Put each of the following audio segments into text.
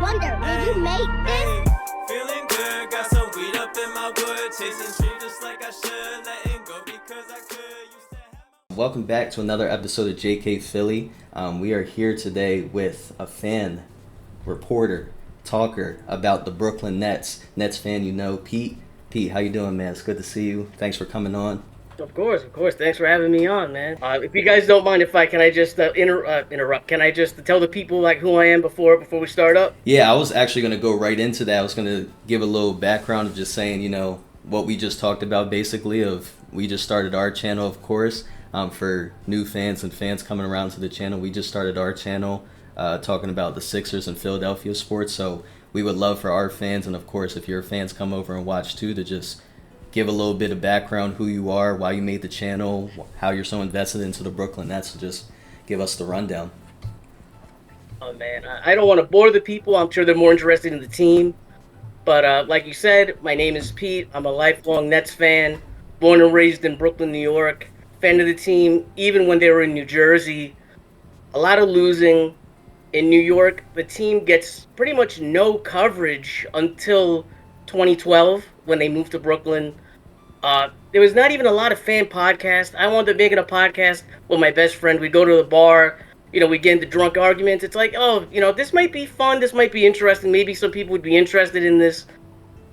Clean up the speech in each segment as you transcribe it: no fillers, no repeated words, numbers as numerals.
wonder, will you make this? Feeling good, got some weed up in my wood, chasing dreams just like I should, letting go because I could. Used to have Welcome back to another episode of JK Philly. We are here today with a fan, reporter, talker about the Brooklyn Nets. Nets fan, you know, Pete. Pete, how you doing, man? It's good to see you. Thanks for coming on. Of course. Thanks for having me on, man. If you guys don't mind, can I just interrupt? Can I just tell the people like who I am before we start up? Yeah, I was actually going to go right into that. I was going to give a little background of just saying, you know, what we just talked about basically we just started our channel, of course, for new fans and fans coming around to the channel. We just started our channel talking about the Sixers and Philadelphia sports. So we would love for our fans, and of course, if your fans come over and watch too, to just give a little bit of background, who you are, why you made the channel, how you're so invested into the Brooklyn Nets. So just give us the rundown. Oh man, I don't want to bore the people. I'm sure they're more interested in the team. But like you said, my name is Pete. I'm a lifelong Nets fan, born and raised in Brooklyn, New York. Fan of the team, even when they were in New Jersey. A lot of losing. In New York, the team gets pretty much no coverage until 2012 when they moved to Brooklyn. There was not even a lot of fan podcasts. I wound up making a podcast with my best friend. We'd go to the bar, we'd get into drunk arguments. It's like, this might be fun. This might be interesting. Maybe some people would be interested in this.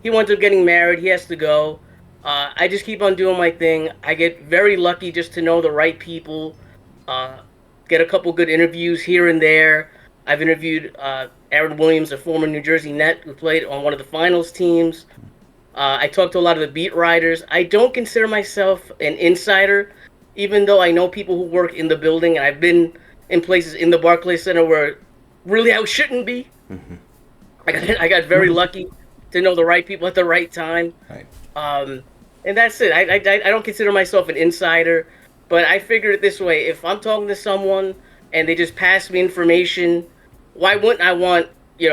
He winds up getting married. He has to go. I just keep on doing my thing. I get very lucky just to know the right people. Get a couple good interviews here and there. I've interviewed Aaron Williams, a former New Jersey Net who played on one of the finals teams. I talked to a lot of the beat writers. I don't consider myself an insider, even though I know people who work in the building, and I've been in places in the Barclays Center where really I shouldn't be. Mm-hmm. I got very lucky to know the right people at the right time. Right. And that's it. I don't consider myself an insider, but I figured it this way. If I'm talking to someone and they just pass me information, why wouldn't I want,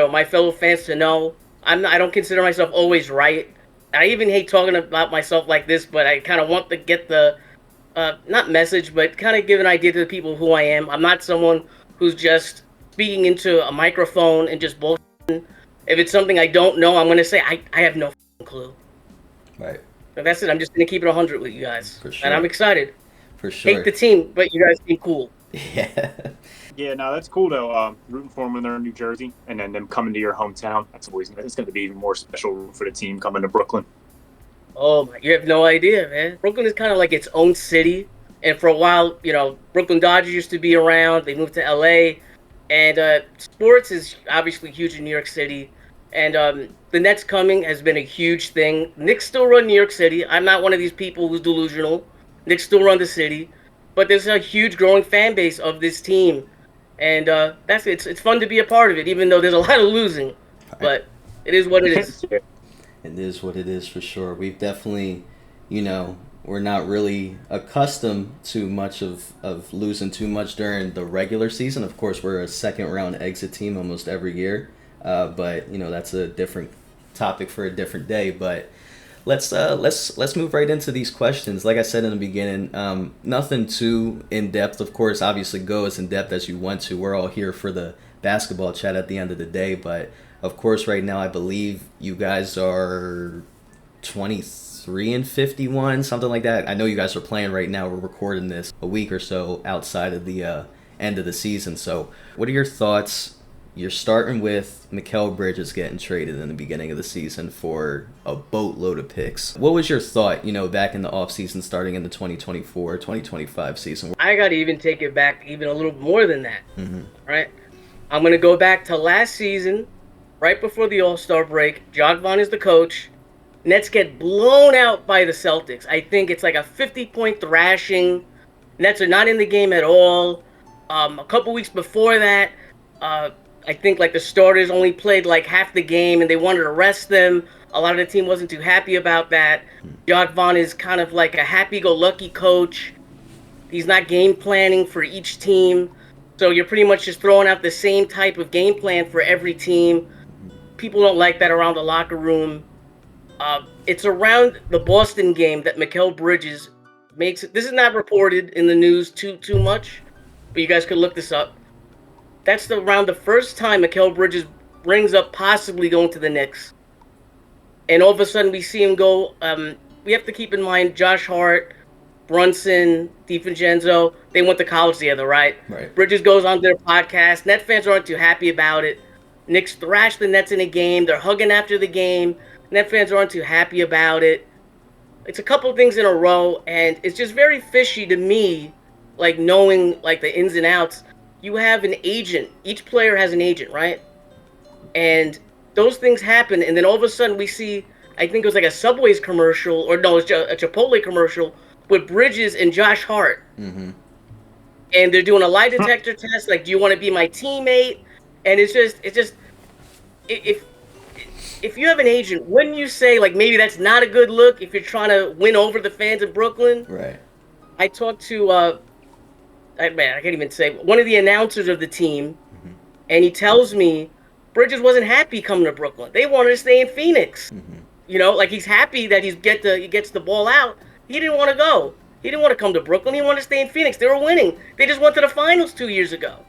my fellow fans to know? I don't consider myself always right. I even hate talking about myself like this, but I kind of want to get the, not message, but kind of give an idea to the people who I am. I'm not someone who's just speaking into a microphone and just bullshitting. If it's something I don't know, I'm going to say, I have no clue. Right. But that's it. I'm just going to keep it 100 with you guys. For sure. And I'm excited. For sure. Hate the team, but you guys seem cool. Yeah. Yeah, no, that's cool though. Rooting for them when they're in New Jersey, and then them coming to your hometown. It's going to be even more special for the team coming to Brooklyn. Oh, you have no idea, man. Brooklyn is kind of like its own city, and for a while, Brooklyn Dodgers used to be around. They moved to LA, and sports is obviously huge in New York City, and the Nets coming has been a huge thing. Knicks still run New York City. I'm not one of these people who's delusional. Knicks still run the city, but there's a huge growing fan base of this team. And that's it. It's fun to be a part of it, even though there's a lot of losing. But it is what it is. It is what it is for sure. We've definitely, we're not really accustomed to much of losing too much during the regular season. Of course, we're a second round exit team almost every year. But that's a different topic for a different day. But let's move right into these questions. Like I said in the beginning, nothing too in depth. Of course, obviously go as in depth as you want to. We're all here for the basketball chat at the end of the day. But of course, right now I believe you guys are 23-51, something like that. I know you guys are playing right now. We're recording this a week or so outside of the end of the season. So, what are your thoughts? You're starting with Mikal Bridges getting traded in the beginning of the season for a boatload of picks. What was your thought, back in the offseason starting in the 2024-2025 season? I got to even take it back even a little more than that, right? I'm going to go back to last season, right before the All-Star break. Jacques Vaughn is the coach. Nets get blown out by the Celtics. I think it's like a 50-point thrashing. Nets are not in the game at all. A couple weeks before that, I think like the starters only played like half the game and they wanted to rest them. A lot of the team wasn't too happy about that. Jacques Vaughn is kind of like a happy-go-lucky coach. He's not game planning for each team. So you're pretty much just throwing out the same type of game plan for every team. People don't like that around the locker room. It's around the Boston game that Mikal Bridges makes it. This is not reported in the news too much, but you guys could look this up. That's around the first time Mikal Bridges brings up possibly going to the Knicks. And all of a sudden we see him go. We have to keep in mind Josh Hart, Brunson, DiVincenzo, they went to college together, right? Right. Bridges goes on their podcast. Net fans aren't too happy about it. Knicks thrash the Nets in a game. They're hugging after the game. Net fans aren't too happy about it. It's a couple things in a row, and it's just very fishy to me, like knowing like the ins and outs. You have an agent. Each player has an agent, right? And those things happen, and then all of a sudden we see, I think it was like a Subway's commercial, or no, it's a Chipotle commercial with Bridges and Josh Hart. Mm-hmm. And they're doing a lie detector test, like, do you want to be my teammate? And it's just, if you have an agent, wouldn't you say, like, maybe that's not a good look if you're trying to win over the fans in Brooklyn? Right. I talked to, I can't even say, one of the announcers of the team, and he tells me Bridges wasn't happy coming to Brooklyn. They wanted to stay in Phoenix. You know, like, he's happy that he gets the ball out. He didn't want to go. He didn't want to come to Brooklyn. He wanted to stay in Phoenix. They were winning. They just went to the finals 2 years ago.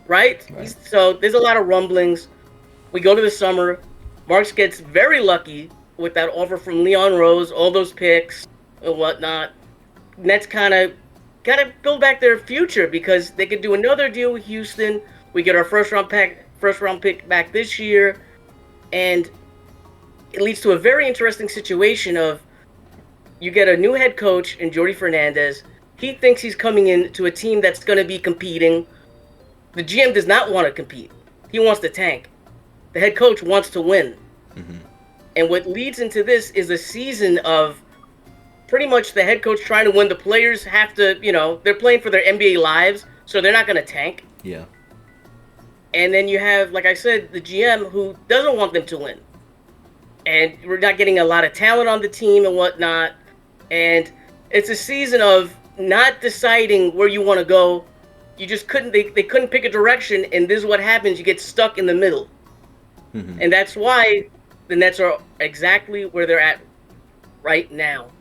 Right? So there's a lot of rumblings. We go to the summer. Marks gets very lucky with that offer from Leon Rose, all those picks and whatnot. Nets kind of got to build back their future because they could do another deal with Houston. We get our first round pick back this year, and it leads to a very interesting situation of you get a new head coach in Jordi Fernandez. He thinks he's coming in to a team that's going to be competing. The GM does not want to compete. He wants to tank. The head coach wants to win. And what leads into this is a season of pretty much the head coach trying to win. The players have to, they're playing for their NBA lives, so they're not going to tank. Yeah. And then you have, like I said, the GM who doesn't want them to win. And we're not getting a lot of talent on the team and whatnot. And it's a season of not deciding where you want to go. You just couldn't, they couldn't pick a direction, and this is what happens. You get stuck in the middle. And that's why the Nets are exactly where they're at right now.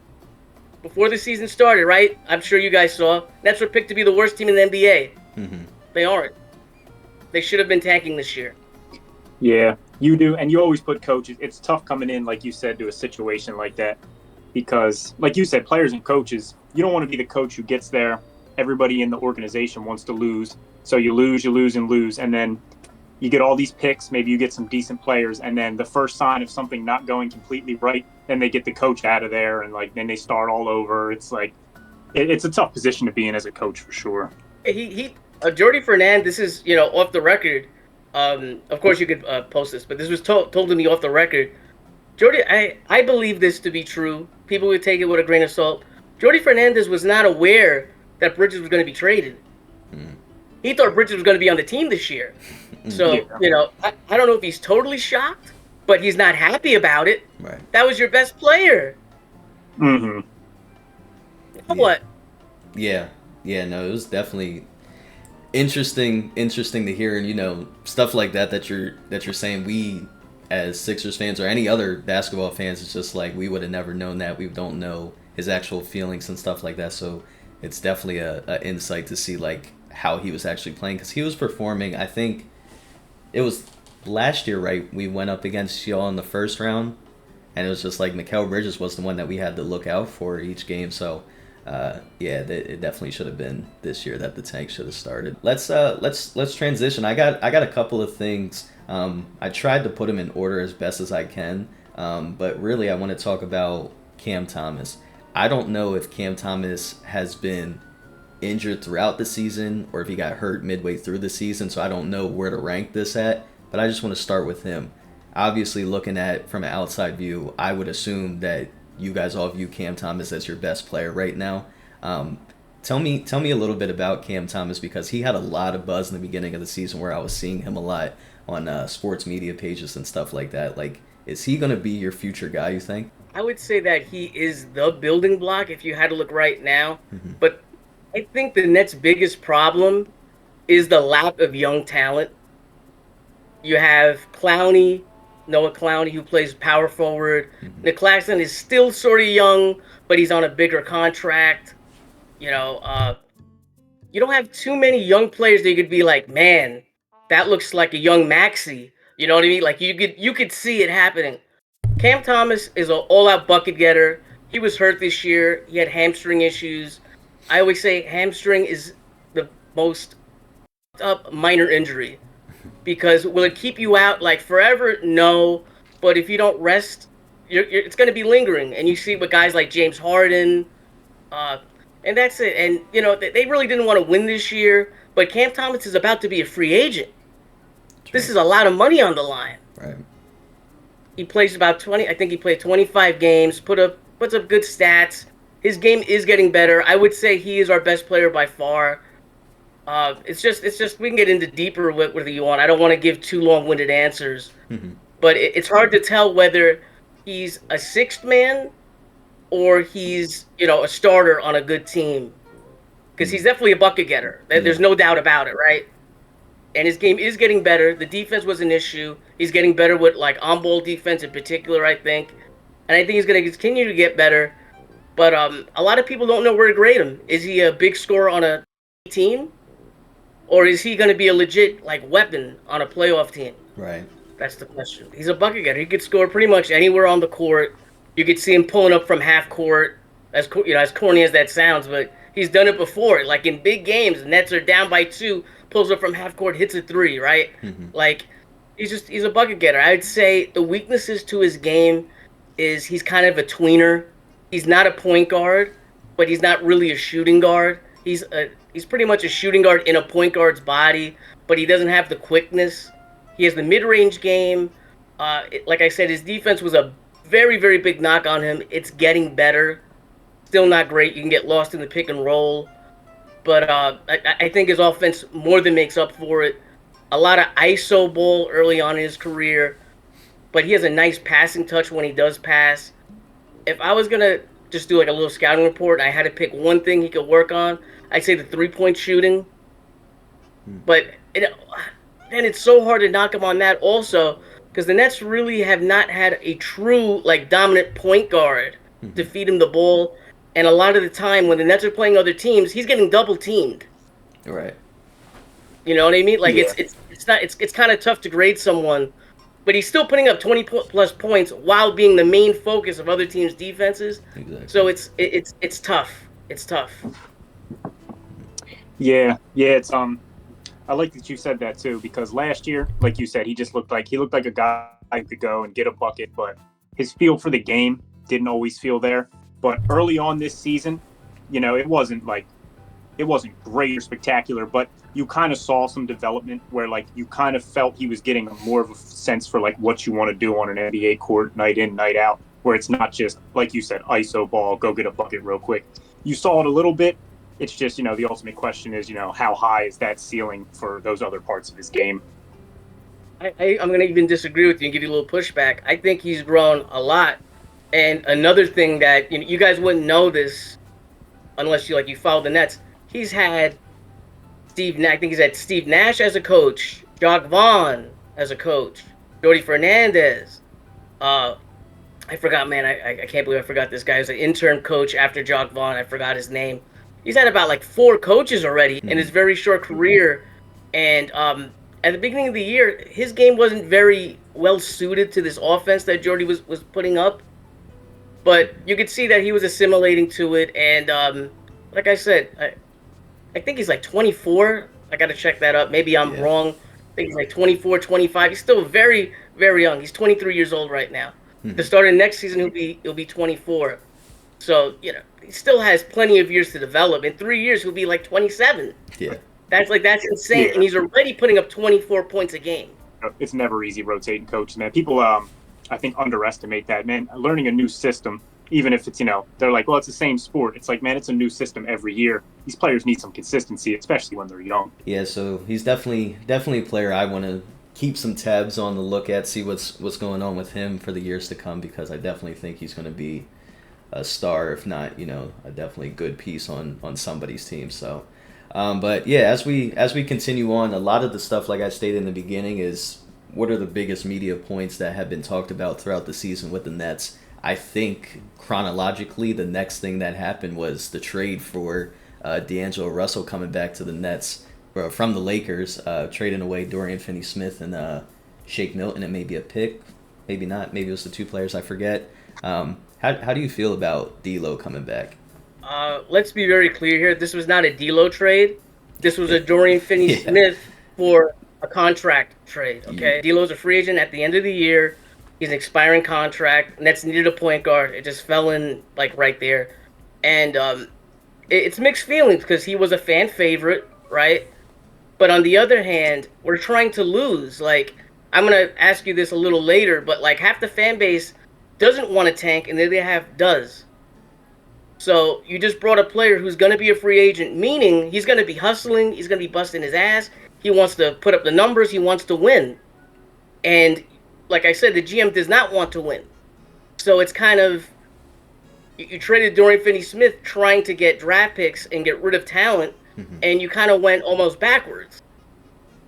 Before the season started, right? I'm sure you guys saw, Nets were picked to be the worst team in the NBA. They aren't. They should have been tanking this year. Yeah, you do. And you always put coaches. It's tough coming in, like you said, to a situation like that. Because, like you said, players and coaches, you don't want to be the coach who gets there. Everybody in the organization wants to lose. So you lose, and then you get all these picks. Maybe you get some decent players. And then the first sign of something not going completely right, then they get the coach out of there. And, then they start all over. It's it's a tough position to be in as a coach for sure. Jordi Fernandez, this is, off the record. Of course, you could post this, but this was told to me off the record. Jordi, I believe this to be true. People would take it with a grain of salt. Jordi Fernandez was not aware that Bridges was going to be traded. He thought Bridges was going to be on the team this year. So, I don't know if he's totally shocked, but he's not happy about it. Right. That was your best player. Mm-hmm. What? Yeah. Yeah, no, it was definitely interesting to hear, and stuff like that you're saying. We as Sixers fans or any other basketball fans, it's just like we would have never known that. We don't know his actual feelings and stuff like that. So it's definitely a insight to see like how he was actually playing, because he was performing. I think it was last year, right? We went up against y'all in the first round, and it was just like Mikal Bridges was the one that we had to look out for each game. So it definitely should have been this year that the tank should have started. Let's transition. I got a couple of things. I tried to put them in order as best as I can, but really I want to talk about Cam Thomas. I don't know if Cam Thomas has been injured throughout the season or if he got hurt midway through the season, so I don't know where to rank this at, but I just want to start with him. Obviously, looking at from an outside view, I would assume that you guys all view Cam Thomas as your best player right now. Tell me a little bit about Cam Thomas, because he had a lot of buzz in the beginning of the season where I was seeing him a lot on sports media pages and stuff like that. Like, is he going to be your future guy, you think? I would say that he is the building block if you had to look right now. But I think the Nets' biggest problem is the lack of young talent. You have Noah Clowney, who plays power forward. Nick Claxton is still sort of young, but he's on a bigger contract. You don't have too many young players that you could be like, man, that looks like a young Maxey. You know what I mean? Like you could see it happening. Cam Thomas is an all-out bucket getter. He was hurt this year. He had hamstring issues. I always say hamstring is the most up minor injury because will it keep you out like forever? No, but if you don't rest, it's going to be lingering. And you see with guys like James Harden, and that's it. And you know they really didn't want to win this year, but Cam Thomas is about to be a free agent. This is a lot of money on the line. Right. He plays about 20. I think he played 25 games. Puts up good stats. His game is getting better. I would say he is our best player by far. It's just we can get into deeper whether you want. I don't want to give too long-winded answers, but it's hard to tell whether he's a sixth man or he's a starter on a good team because he's definitely a bucket getter. There's no doubt about it, right? And his game is getting better. The defense was an issue. He's getting better with like on-ball defense in particular, I think. And I think he's going to continue to get better. But a lot of people don't know where to grade him. Is he a big scorer on a team? Or is he going to be a legit like weapon on a playoff team? Right. That's the question. He's a bucket getter. He could score pretty much anywhere on the court. You could see him pulling up from half court, as corny as that sounds, but he's done it before. Like in big games, Nets are down by 2, pulls up from half court, hits a 3, right? Like he's a bucket getter. I'd say the weaknesses to his game is he's kind of a tweener. He's not a point guard, but he's not really a shooting guard. He's pretty much a shooting guard in a point guard's body, but he doesn't have the quickness. He has the mid-range game. Like I said, his defense was a very, very big knock on him. It's getting better. Still not great. You can get lost in the pick and roll. But I think his offense more than makes up for it. A lot of ISO ball early on in his career. But he has a nice passing touch when he does pass. If I was going to just do like a little scouting report and I had to pick one thing he could work on, I'd say the three-point shooting. But then it's so hard to knock him on that also because the Nets really have not had a true like dominant point guard to feed him the ball. And a lot of the time when the Nets are playing other teams, he's getting double teamed. Right. You know what I mean? Like it's kind of tough to grade someone, but he's still putting up 20 plus points while being the main focus of other teams' defenses. Exactly. So it's tough. It's tough. Yeah, it's I like that you said that too because last year, like you said, he looked like a guy who could go and get a bucket, but his feel for the game didn't always feel there. But early on this season, it wasn't great or spectacular, but you kind of saw some development where like you kind of felt he was getting more of a sense for like what you want to do on an NBA court night in, night out, where it's not just like you said, ISO ball, go get a bucket real quick. You saw it a little bit. It's just, the ultimate question is, how high is that ceiling for those other parts of his game? I'm going to even disagree with you and give you a little pushback. I think he's grown a lot. And another thing that you guys wouldn't know this unless you follow the Nets. He's had I think he's had Steve Nash as a coach, Jock Vaughn as a coach, Jordy Fernandez. I forgot, man. I can't believe I forgot this guy. He was an intern coach after Jock Vaughn. I forgot his name. He's had about 4 coaches already in his very short career. And at the beginning of the year, his game wasn't very well suited to this offense that Jordy was putting up. But you could see that he was assimilating to it. And like I said, I think he's 24. I got to check that up. Maybe I'm wrong. I think he's 24, 25. He's still very, very young. He's 23 years old right now. The start of next season, he'll be 24. So, he still has plenty of years to develop. In 3 years, he'll be 27. Yeah. That's insane. Yeah. And he's already putting up 24 points a game. It's never easy rotating coaches, man. People, I think, underestimate that, man. Learning a new system, even if it's, they're like, well, it's the same sport. It's like, man, it's a new system every year. These players need some consistency, especially when they're young. Yeah, so he's definitely a player I want to keep some tabs on the look at, see what's going on with him for the years to come, because I definitely think he's going to be a star, if not, a definitely good piece on somebody's team. So, but yeah, as we continue on, a lot of the stuff, like I stated in the beginning, is what are the biggest media points that have been talked about throughout the season with the Nets. I think chronologically, the next thing that happened was the trade for D'Angelo Russell coming back to the Nets from the Lakers, trading away Dorian Finney-Smith and Shake Milton and maybe a pick, maybe not, maybe it was the two players, I forget. How do you feel about D'Lo coming back? Let's be very clear here. This was not a D'Lo trade. This was a Dorian Finney-Smith for a contract trade. Okay, D'Lo's a free agent at the end of the year. He's an expiring contract. Nets needed a point guard. It just fell in like right there, and it's mixed feelings because he was a fan favorite, right? But on the other hand, we're trying to lose. Like, I'm gonna ask you this a little later, but like half the fan base doesn't want to tank, and the other half does. So you just brought a player who's going to be a free agent, meaning he's going to be hustling, he's going to be busting his ass, he wants to put up the numbers, he wants to win. And like I said, the GM does not want to win. So it's kind of, you traded Dorian Finney-Smith trying to get draft picks and get rid of talent, and you kind of went almost backwards.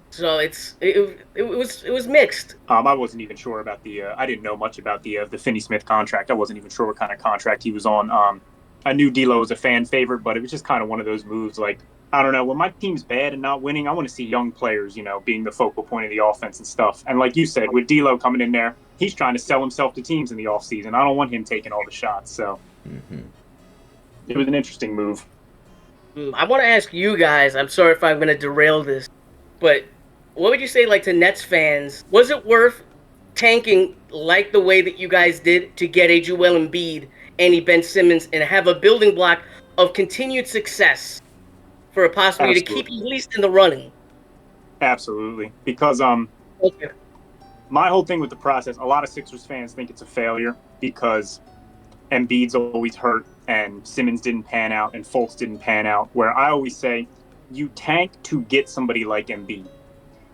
So it was mixed. I wasn't even sure about I didn't know much about the Finney-Smith contract. I wasn't even sure what kind of contract he was on. I knew D'Lo was a fan favorite, but it was just kind of one of those moves. Like, I don't know, when my team's bad and not winning, I want to see young players, being the focal point of the offense and stuff. And like you said, with D'Lo coming in there, he's trying to sell himself to teams in the offseason. I don't want him taking all the shots. So it was an interesting move. I want to ask you guys, I'm sorry if I'm going to derail this, but what would you say, like, to Nets fans? Was it worth tanking like the way that you guys did to get a Joel Embiid and a Ben Simmons and have a building block of continued success for a possibility to keep you at least in the running? Absolutely. Because my whole thing with the process, a lot of Sixers fans think it's a failure because Embiid's always hurt and Simmons didn't pan out and Fultz didn't pan out, where I always say you tank to get somebody like Embiid.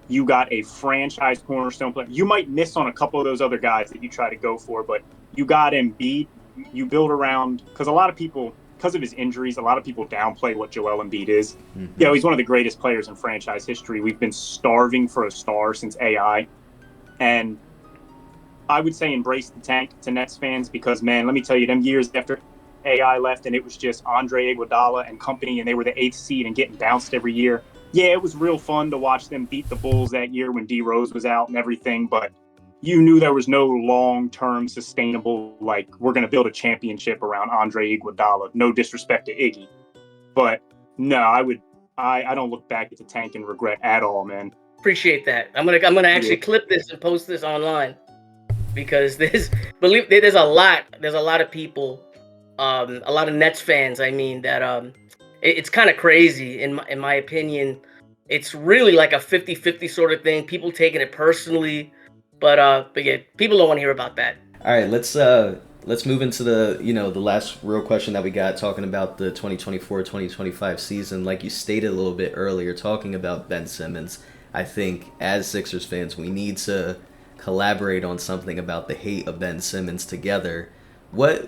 You got a franchise cornerstone player. You might miss on a couple of those other guys that you try to go for, but you got Embiid. You build around, because a lot of people, because of his injuries, a lot of people downplay what Joel Embiid is. He's one of the greatest players in franchise history. We've been starving for a star since AI. And I would say embrace the tank to Nets fans because, man, let me tell you, them years after AI left and it was just Andre Iguodala and company and they were the 8th seed and getting bounced every year. Yeah, it was real fun to watch them beat the Bulls that year when D Rose was out and everything, but you knew there was no long-term sustainable, like, we're going to build a championship around Andre Iguodala. No disrespect to Iggy. But no, I don't look back at the tank and regret at all, man. Appreciate that. I'm gonna actually clip this and post this online because there's a lot of people, a lot of Nets fans, I mean, that it's kind of crazy in my opinion. It's really like a 50-50 sort of thing. People taking it personally. But yeah, people don't want to hear about that. All right, let's move into the last real question that we got, talking about the 2024-2025 season. Like you stated a little bit earlier, talking about Ben Simmons, I think as Sixers fans, we need to collaborate on something about the hate of Ben Simmons together.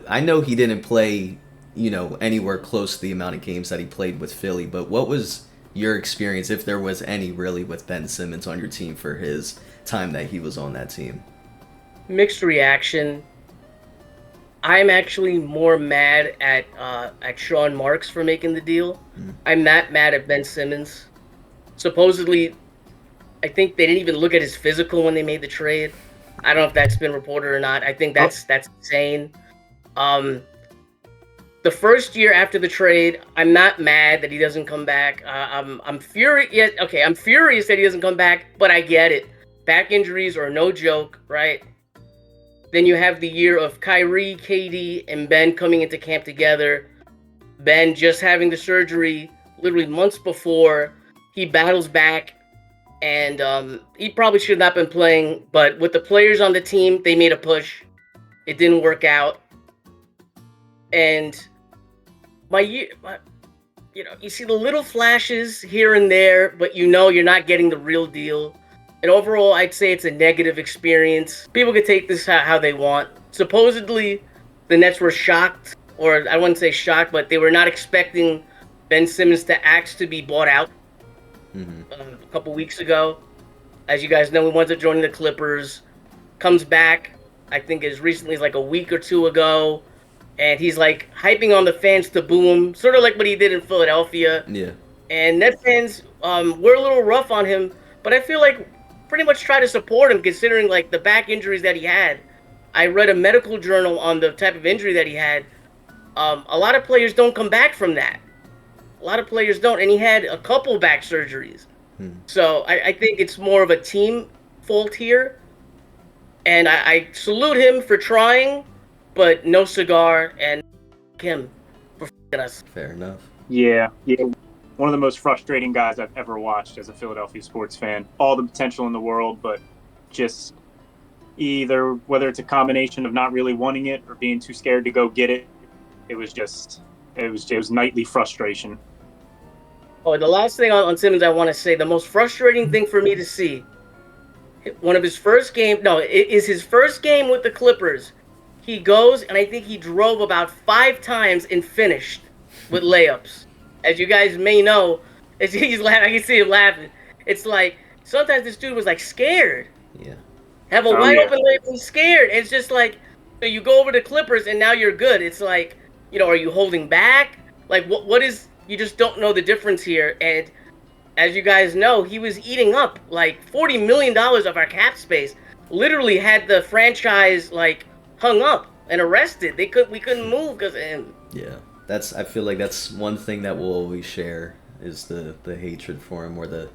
I know he didn't play, anywhere close to the amount of games that he played with Philly, but what was your experience, if there was any, really, with Ben Simmons on your team for his time that he was on that team? Mixed reaction. I'm actually more mad at Sean Marks for making the deal. I'm not mad at Ben Simmons. Supposedly, I think they didn't even look at his physical when they made the trade. I don't know if that's been reported or not. I think that's insane. The first year after the trade, I'm not mad that he doesn't come back. I'm furious. Okay, I'm furious that he doesn't come back, but I get it. Back injuries are no joke, right? Then you have the year of Kyrie, KD, and Ben coming into camp together. Ben just having the surgery literally months before. He battles back, and he probably should not have been playing, but with the players on the team, they made a push. It didn't work out. And you see the little flashes here and there, but you're not getting the real deal. And overall, I'd say it's a negative experience. People can take this how they want. Supposedly, the Nets were shocked, or I wouldn't say shocked, but they were not expecting Ben Simmons to actually be bought out a couple weeks ago. As you guys know, he wanted to join the Clippers. Comes back, I think as recently as like a week or two ago. And he's like hyping on the fans to boo him, sort of like what he did in Philadelphia. Yeah. And Nets fans were a little rough on him, but I feel like pretty much try to support him, considering like the back injuries that he had. I read a medical journal on the type of injury that he had. A lot of players don't come back from that. A lot of players don't, and he had a couple back surgeries. So I think it's more of a team fault here. And I salute him for trying, but no cigar, and him for f***ing us. Fair enough. Yeah. One of the most frustrating guys I've ever watched as a Philadelphia sports fan. All the potential in the world, but just either whether it's a combination of not really wanting it or being too scared to go get it, it was nightly frustration. Oh, and the last thing on Simmons I want to say, the most frustrating thing for me to see, one of his first game, no, it is his first game with the Clippers. He goes, and I think he drove about 5 times and finished with layups. As you guys may know, as he's laughing, I can see him laughing. It's like, sometimes this dude was like scared. Yeah. Have a wide open layup and scared. It's just like, so you go over to Clippers and now you're good. It's like, are you holding back? Like, what is, you just don't know the difference here. And as you guys know, he was eating up like $40 million of our cap space. Literally had the franchise like hung up and arrested. We couldn't move because of him. Yeah. I feel like that's one thing that we'll always share is the hatred for him, or the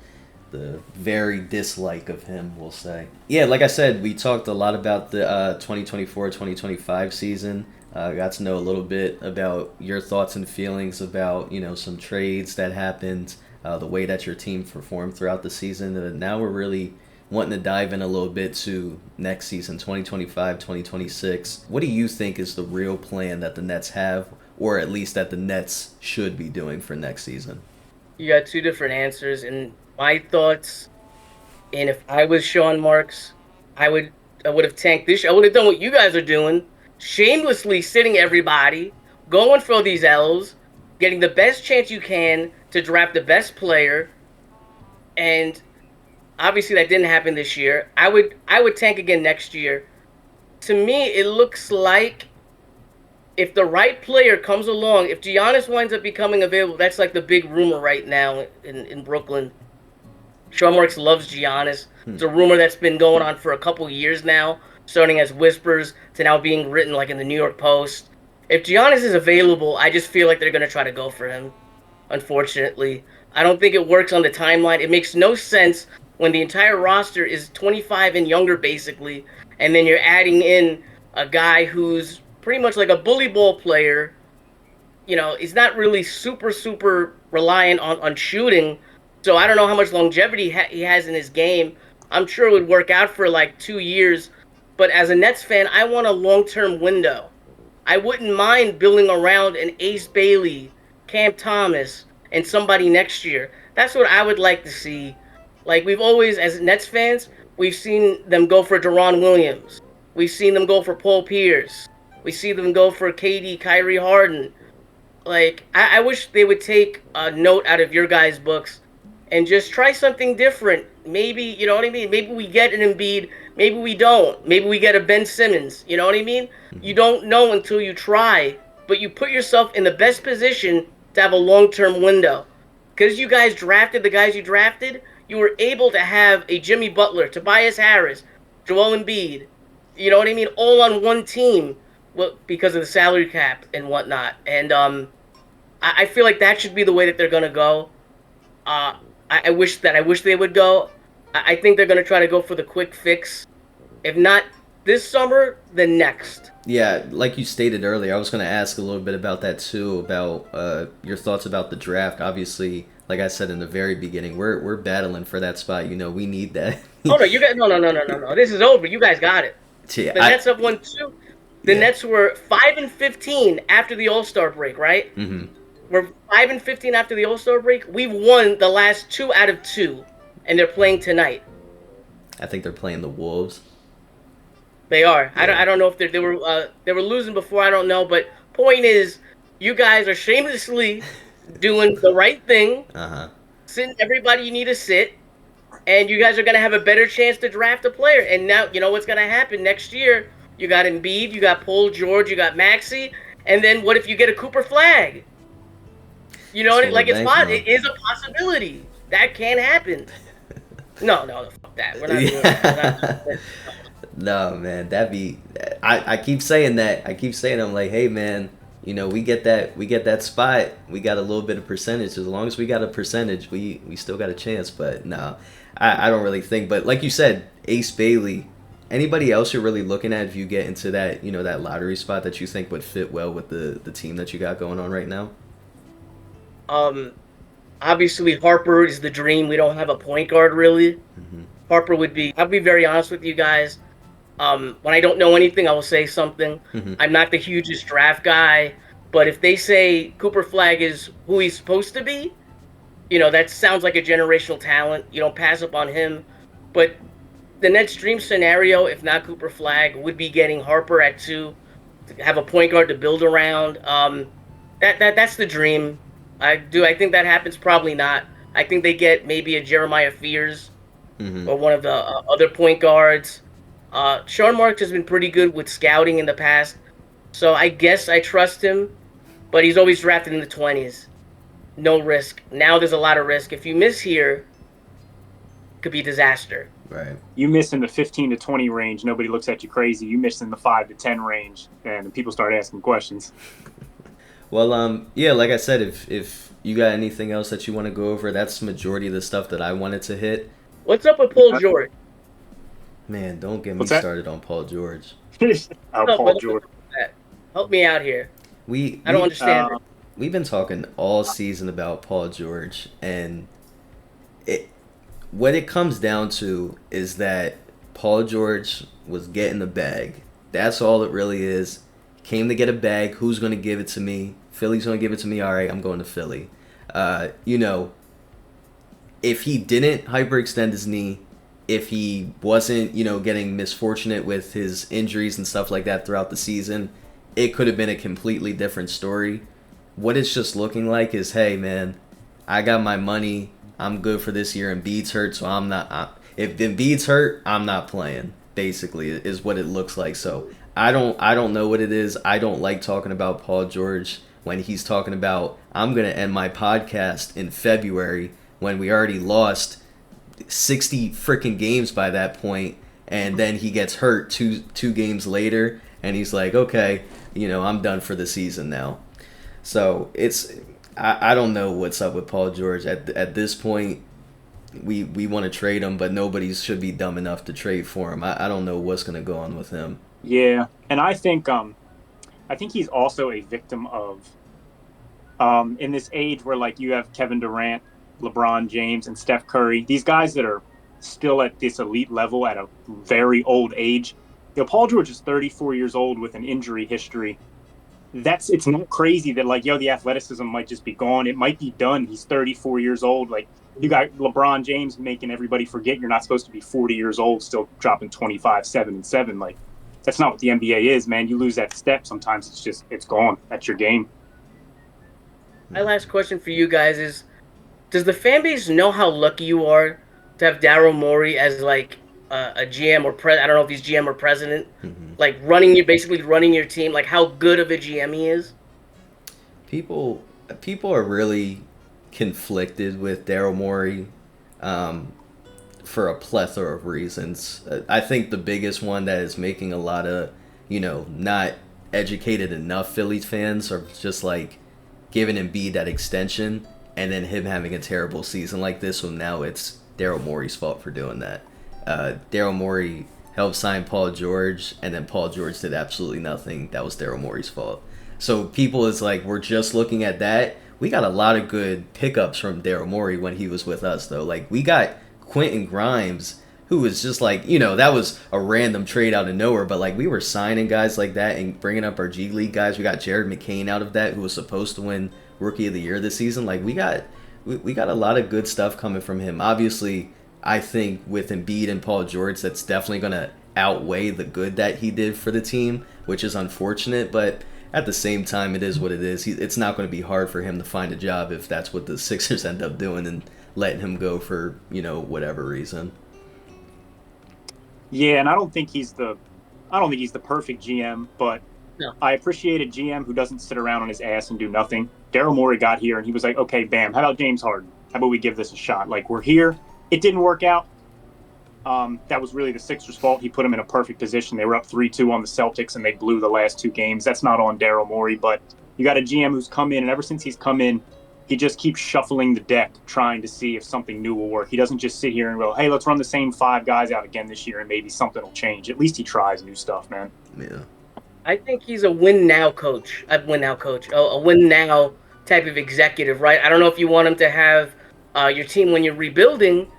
very dislike of him, we'll say. Yeah, like I said, we talked a lot about the 2024-2025 season. Got to know a little bit about your thoughts and feelings about, some trades that happened, the way that your team performed throughout the season. And now we're really wanting to dive in a little bit to next season, 2025-2026. What do you think is the real plan that the Nets have, or at least that the Nets should be doing for next season? You got 2 different answers, and my thoughts, and if I was Sean Marks, I would have tanked this. I would have done what you guys are doing, shamelessly sitting everybody, going for these L's, getting the best chance you can to draft the best player, and obviously that didn't happen this year. I would tank again next year. To me, it looks like if the right player comes along, if Giannis winds up becoming available, that's like the big rumor right now in Brooklyn. Sean Marks loves Giannis. It's a rumor that's been going on for a couple years now, starting as whispers to now being written like in the New York Post. If Giannis is available, I just feel like they're going to try to go for him, unfortunately. I don't think it works on the timeline. It makes no sense when the entire roster is 25 and younger, basically, and then you're adding in a guy who's pretty much like a bully ball player. He's not really super reliant on shooting. So I don't know how much longevity he has in his game. I'm sure it would work out for like 2 years. But as a Nets fan, I want a long-term window. I wouldn't mind building around an Ace Bailey, Cam Thomas, and somebody next year. That's what I would like to see. Like, we've always, as Nets fans, we've seen them go for Deron Williams. We've seen them go for Paul Pierce. We see them go for KD, Kyrie Harden. Like, I wish they would take a note out of your guys' books and just try something different. Maybe, you know what I mean? Maybe we get an Embiid. Maybe we don't. Maybe we get a Ben Simmons. You know what I mean? You don't know until you try. But you put yourself in the best position to have a long-term window. Because you guys drafted the guys you drafted, you were able to have a Jimmy Butler, Tobias Harris, Joel Embiid. You know what I mean? All on one team. Well, because of the salary cap and whatnot. And I feel like that should be the way that they're going to go. I wish they would go. I think they're going to try to go for the quick fix. If not this summer, then next. Yeah, like you stated earlier, I was going to ask a little bit about that too, about your thoughts about the draft. Obviously, like I said in the very beginning, we're battling for that spot. We need that. Oh, no, you guys, no. This is over. You guys got it. Yeah, the Nets have won 2. The Nets were 5-15 after the All-Star break, right? Mm-hmm. We're 5-15 after the All-Star break. We've won the last 2 out of 2, and they're playing tonight. I think they're playing the Wolves. They are. Yeah. I don't know if they were losing before. I don't know, but point is, you guys are shamelessly doing the right thing. Sitting everybody you need to sit, and you guys are gonna have a better chance to draft a player. And now you know what's gonna happen next year. You got Embiid, you got Paul George, you got Maxey, and then what if you get a Cooper Flag? You know, like it is a possibility that can happen. No, fuck that. We're not doing that. We're not- No, man, I keep saying that. I keep saying, I'm like, hey, man, we get that spot. We got a little bit of percentage. As long as we got a percentage, we still got a chance. But no, I don't really think. But like you said, Ace Bailey. Anybody else you're really looking at if you get into that, that lottery spot that you think would fit well with the team that you got going on right now? Obviously Harper is the dream. We don't have a point guard really. Mm-hmm. Harper would be. I'll be very honest with you guys. When I don't know anything, I will say something. Mm-hmm. I'm not the hugest draft guy, but if they say Cooper Flag is who he's supposed to be, that sounds like a generational talent. You don't pass up on him. But the Nets' dream scenario, if not Cooper Flag, would be getting Harper at 2, to have a point guard to build around. That's the dream. I think that happens? Probably not. I think they get maybe a Jeremiah Fears Mm-hmm. or one of the other point guards. Sean Marks has been pretty good with scouting in the past, so I guess I trust him, but he's always drafted in the 20s. No risk. Now there's a lot of risk. If you miss here, it could be disaster. Right. You miss in the 15 to 20 range, nobody looks at you crazy. You miss in the 5 to 10 range, and people start asking questions. Well, yeah, like I said, if you got anything else that you want to go over, that's the majority of the stuff that I wanted to hit. What's up with Paul George? Man, don't get me What's that? started on Paul George. Paul George. Help me out here. I I don't understand. We've been talking all season about Paul George, and what it comes down to is that Paul George was getting the bag. That's all it really is. Came to get a bag. Who's going to give it to me? Philly's going to give it to me. All right, I'm going to Philly. If he didn't hyperextend his knee, if he wasn't, getting misfortunate with his injuries and stuff like that throughout the season, it could have been a completely different story. What it's just looking like is, hey, man, I got my money. I'm good for this year. Embiid's hurt, so I'm not. If Embiid's hurt, I'm not playing. Basically, is what it looks like. So I don't know what it is. I don't like talking about Paul George when he's talking about I'm gonna end my podcast in February when we already lost 60 freaking games by that point, and then he gets hurt two games later, and he's like, okay, I'm done for the season now. So I don't know what's up with Paul George at this point. We want to trade him, but nobody should be dumb enough to trade for him. I don't know what's going to go on with him. Yeah, and I think he's also a victim of in this age where like you have Kevin Durant, LeBron James, and Steph Curry, these guys that are still at this elite level at a very old age. Paul George is 34 years old with an injury history. It's not crazy that like, the athleticism might just be gone. It might be done. He's 34 years old. Like you got LeBron James making everybody forget you're not supposed to be 40 years old, still dropping 25, 7, and 7. Like that's not what the NBA is, man. You lose that step. Sometimes it's gone. That's your game. My last question for you guys is, does the fan base know how lucky you are to have Daryl Morey as like a GM or I don't know if he's GM or president, like basically running your team, like how good of a GM he is? People are really conflicted with Daryl Morey for a plethora of reasons. I think the biggest one that is making a lot of, not educated enough Phillies fans are just like giving Embiid that extension and then him having a terrible season like this. So now it's Daryl Morey's fault for doing that. Daryl Morey helped sign Paul George, and then Paul George did absolutely nothing. That was Daryl Morey's fault. So people is like, we're just looking at that. We got a lot of good pickups from Daryl Morey when he was with us, though. Like, we got Quentin Grimes, who was just like, that was a random trade out of nowhere, but like we were signing guys like that and bringing up our G League guys. We got Jared McCain out of that, who was supposed to win Rookie of the Year this season. Like, we got a lot of good stuff coming from him. Obviously, I think with Embiid and Paul George, that's definitely going to outweigh the good that he did for the team, which is unfortunate. But at the same time, it is what it is. It's not going to be hard for him to find a job if that's what the Sixers end up doing and letting him go for, whatever reason. Yeah, and I don't think he's the perfect GM, but no. I appreciate a GM who doesn't sit around on his ass and do nothing. Daryl Morey got here and he was like, okay, bam, how about James Harden? How about we give this a shot? Like, we're here. It didn't work out. That was really the Sixers' fault. He put them in a perfect position. They were up 3-2 on the Celtics, and they blew the last 2 games. That's not on Daryl Morey, but you got a GM who's come in, and ever since he's come in, he just keeps shuffling the deck, trying to see if something new will work. He doesn't just sit here and go, hey, let's run the same 5 guys out again this year, and maybe something will change. At least he tries new stuff, man. Yeah. I think he's a win-now coach. A win-now type of executive, right? I don't know if you want him to have your team when you're rebuilding,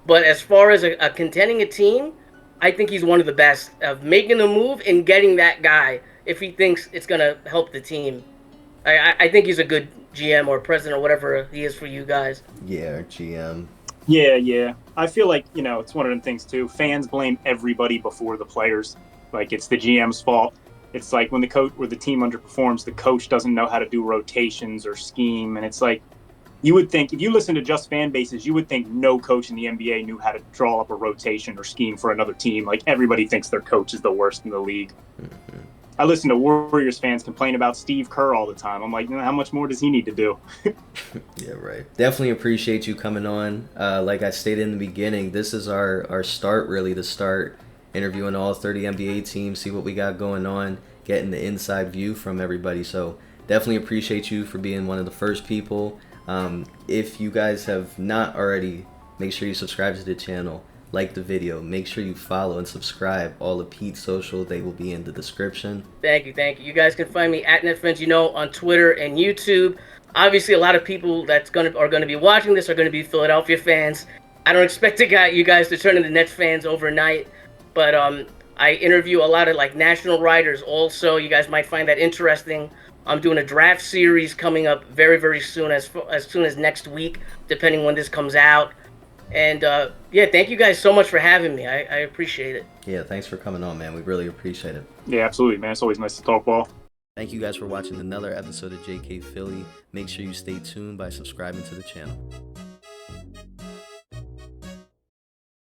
but as far as a contending a team, I think he's one of the best of making the move and getting that guy if he thinks it's going to help the team. I think he's a good GM or president or whatever he is for you guys. Yeah, GM. Yeah. I feel like, it's one of them things, too. Fans blame everybody before the players. Like, it's the GM's fault. It's like when the team underperforms, the coach doesn't know how to do rotations or scheme. And it's like, you would think, if you listen to just fan bases, you would think no coach in the NBA knew how to draw up a rotation or scheme for another team. Like, everybody thinks their coach is the worst in the league. Mm-hmm. I listen to Warriors fans complain about Steve Kerr all the time. I'm like, how much more does he need to do? Yeah, right. Definitely appreciate you coming on. Like I stated in the beginning, this is our start, really, to start interviewing all 30 NBA teams, see what we got going on, getting the inside view from everybody. So definitely appreciate you for being one of the first people. If you guys have not already, make sure you subscribe to the channel, like the video, make sure you follow and subscribe. All of Pete's social, they will be in the description. Thank you. You guys can find me at NetFriends, on Twitter and YouTube. Obviously, a lot of people are going to be watching this are going to be Philadelphia fans. I don't expect you guys to turn into Nets fans overnight, but I interview a lot of national writers also. You guys might find that interesting. I'm doing a draft series coming up very, very soon, as soon as next week, depending when this comes out. And thank you guys so much for having me. I appreciate it. Yeah, thanks for coming on, man. We really appreciate it. Yeah, absolutely, man. It's always nice to talk ball. Thank you guys for watching another episode of JK Philly. Make sure you stay tuned by subscribing to the channel.